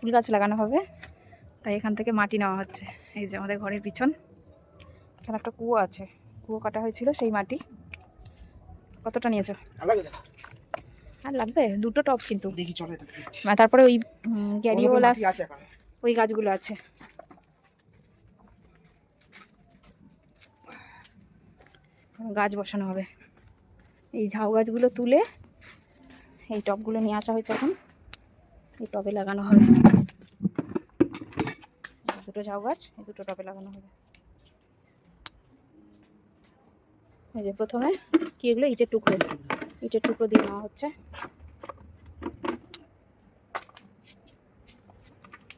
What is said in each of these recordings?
ফুল গাছ লাগানো হবে, তাই এখান থেকে মাটি নেওয়া হচ্ছে। এই যে আমাদের ঘরের পিছন, এখানে একটা কুয়ো আছে, কুয়ো কাটা হয়েছিল সেই মাটি। কতটা নিয়েছো? আর লাগবে দুটো টব কিন্তু। তারপরে ওই গ্যারিওলাস ওই গাছগুলো আছে। গাছ বসানো হবে। এই ঝাউ গাছগুলো তুলে এই টবগুলো নিয়ে আসা হয়েছে, এখন এই টবে লাগানো হবে। দুটো ঝাউ গাছ এই দুটো টবে লাগানো হবে। এই যে প্রথমে কি এগুলো ইটের টুকরো দিয়ে নেওয়া হচ্ছে,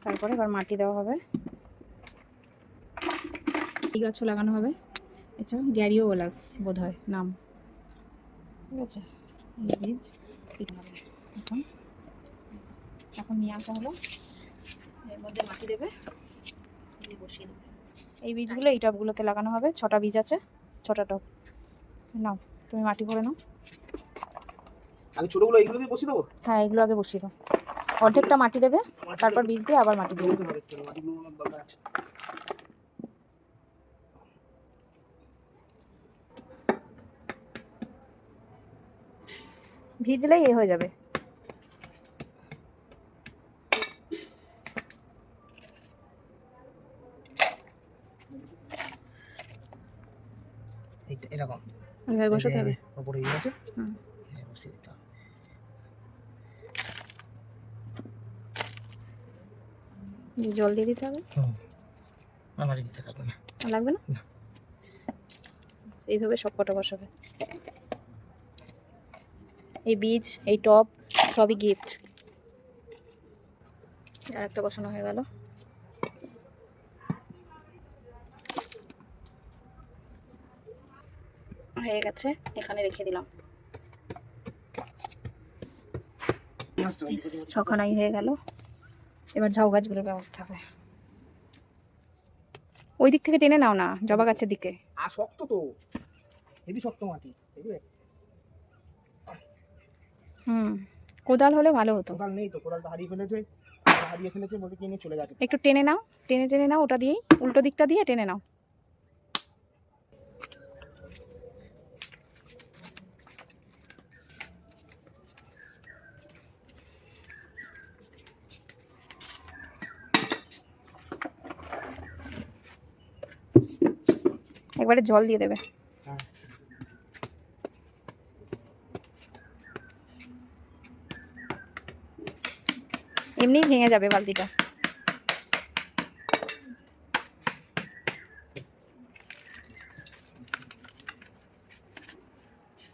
তারপরে এবার মাটি দেওয়া হবে। এই গাছও লাগানো হবে, এটা গ্যারিওলাস বোধ হয় নাম, ঠিক আছে। এই বীজ এটা হবে এখন নিয়ে আসা হলো, এর মধ্যে মাটি দেবে, বসিয়ে দেবে। এই বীজগুলো এই টবগুলোতে লাগানো হবে। 6টা বীজ আছে, 6টা টব। নাও তুমি মাটি ভরে নাও। আগে ছোটগুলো এইগুলো দিয়ে বসিয়ে দেবো? হ্যাঁ এগুলো আগে বসিয়ে দাও। অর্ধেকটা মাটি দেবে, তারপর বীজ দিয়ে আবার মাটি দেবে। ভিজলেই এ হয়ে যাবে। এরকম এইভাবে বসাতে হবে। উপরে দিয়ে আছে, বসিয়ে দিতে হবে। জল দিয়ে দিতে হবে। আমার দিতে লাগবে না। লাগবে না, এইভাবে সব কটা বসাবে। এই বীজ এই টব সবই গিফট। আর একটা বসানো হয়ে গেল। হয়ে গেছে, এখানে রেখে দিলাম। 6খানাই হয়ে গেল। এবার ঝাউ গাছগুলোর ব্যবস্থা হবে। ওই দিক থেকে টেনে নাও না, জবা গাছের দিকে। আর শক্ত তো, হেভি শক্ত মাটি। কোদাল হলে ভালো হতো। কোদাল নেই তো, কোদাল তো হারিয়ে ফেলেছে বলে কিনে চলে যাচ্ছে। একটু টেনে নাও, টেনে নাও, ওটা দিয়েই উল্টো দিকটা দিয়ে টেনে নাও। একবারে জল দিয়ে দেবে। এমনি ভেঙে যাবে বালতিটা।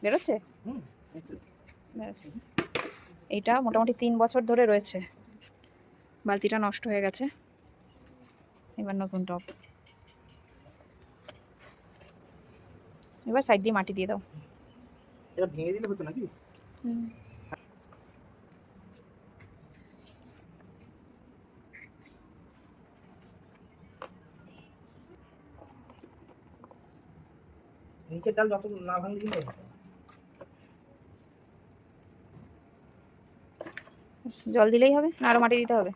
বেরোচ্ছে। ব্যাস, এইটা মোটামুটি 3 বছর ধরে রয়েছে। বালতিটা নষ্ট হয়ে গেছে, এবার নতুন টব। এবার সাইড দিয়ে মাটি দিয়ে দাও। এটা ভেঙে দিলে হতো নাকি? নিচের ডাল যত না ভাঙলে দিলে জল দিলেই হবে না আরো মাটি দিতে হবে?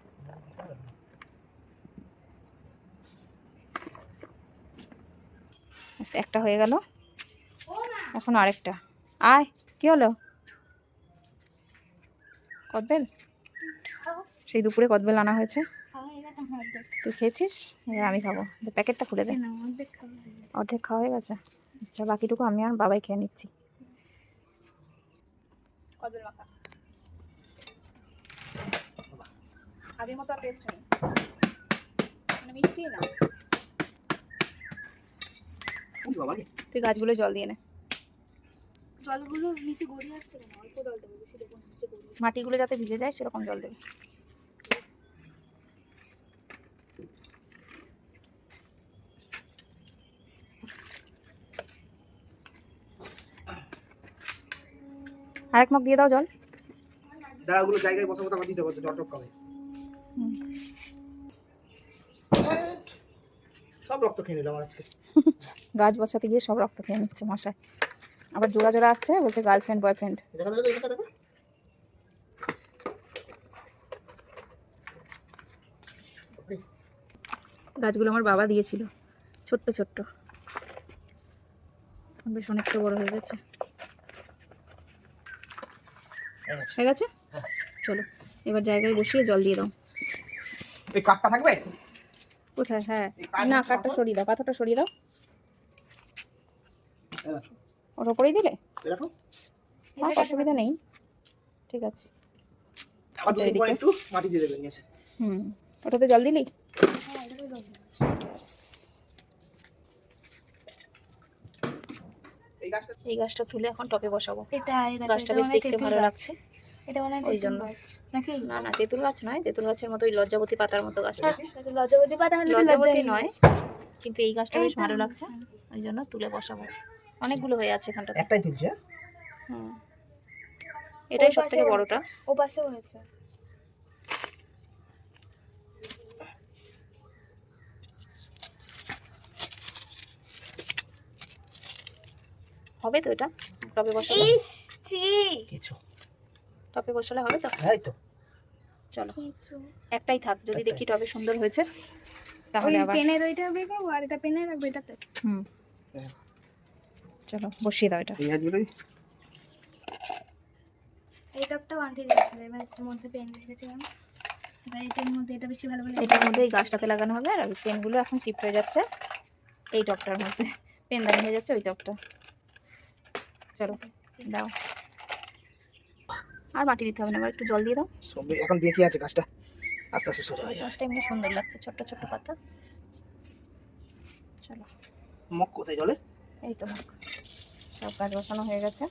একটা হয়ে গেল, এখন আরেকটা। আয়, কি হলো? কদবেল? সেই দুপুরে কদবেল আনা হয়েছে, তুই খেয়েছিস? আমি খাবো। প্যাকেটটা খুলে দে। অর্ধেক খাওয়া হয়ে গেছে, আচ্ছা বাকিটুকু আমি আর বাবাই খেয়ে নিচ্ছি। কদবেল মাখা আগের মতো আর টেস্ট নেই, মানে মিষ্টি না। তুই গাছগুলো জল দিয়ে নে। জলগুলো নিচে গড়িয়ে আসছে না, অল্প জল দেবো, বেশি দেবো না। মাটিগুলো যাতে ভিজে যায় সেরকম জল দেবে। আরেক মগ দিয়ে দাও জল। দাঁড়াগুলো জায়গায় বসাবো, তারপর দিতে পারছো, টক কমে। সব রক্ত খেয়ে নিলাম আজকে। গাছ বসাতে গিয়ে সব রক্ত খেয়ে নিচ্ছে মশাই। আবার জোড়া জোড়া আসছে, বলছে গার্লফ্রেন্ড বয়ফ্রেন্ড। গাছগুলো আমার বাবা দিয়েছিল, ছোট্ট ছোট্ট, এখন বেশ অনেকটা বড় হয়ে গেছে। হয়ে গেছে, চলো এবার জায়গায় বসিয়ে জল দিয়ে দাও। এই কাঠটা থাকবে কোথায়? হ্যাঁ, না কাঠটা সরিয়ে দাও, পাথরটা সরিয়ে দাও। ওর ওপরেই দিলে এরকম অসুবিধা নেই, ঠিক আছে। আবার দুদিন পরে একটু মাটি দিয়ে দেবেন নিচে। ওটাতে জল দিলি? এই গাছটা এই গাছটা তুলে এখন টবে বসাবো। এটা গাছটা বেশ দেখতে ভালো লাগছে, এটা মনে হয় ওই জন্য। নাকি না না, তেঁতুল গাছ নয়, তেঁতুল গাছের মতো ওই লজ্জাবতী পাতার মতো গাছটা। লজ্জাবতী পাতা হলে তো লজ্জাবতী লজ্জাই নয়, কিন্তু এই গাছটা বেশ ভালো লাগছে, ওই জন্য তুলে বসাবো। অনেকগুলো হয়ে আছে এখানটাতে। একটাই তুলছে। হুম, এটাই সব থেকে বড়টা। ও পাশেও হয়েছে। হবে তো এটা টবে বসালে? ইস ছি কিছু টবে বসালে হবে তো? এই তো চলো একটাই থাক, যদি দেখি টবে সুন্দর হয়েছে তাহলে আবার। পেনের ওইটা বের করবো আর এটা পেনে রাখবো এটাতে। চলো বসিয়ে দাও এটা। এই গাছগুলোই এই টপটাও আন্টি দিয়েছিল, এবার এর মধ্যে পেন রেখেছিলাম, এবার এটার মধ্যে এটা বেশি ভালো লাগে। এটার মধ্যে এই গাছটাতে লাগানো হবে, আর ওই পেনগুলো এখন শিফট হয়ে যাচ্ছে এই টপটার মধ্যে, পেনদানি হয়ে যাচ্ছে ওই টপটা। চলো দাও, আর মাটি দিতে হবে না, এবার একটু জল দিয়ে দাও। সবে এখন দিয়ে কি আছে গাছটা আস্তে আস্তে সোজা হয়ে যাবে। গাছটা এমনি সুন্দর লাগছে, ছোট্ট ছোট্ট পাতা। চলো মগ কোথায় জলে? এই তো সব গাছ বসানো হয়ে গেছে।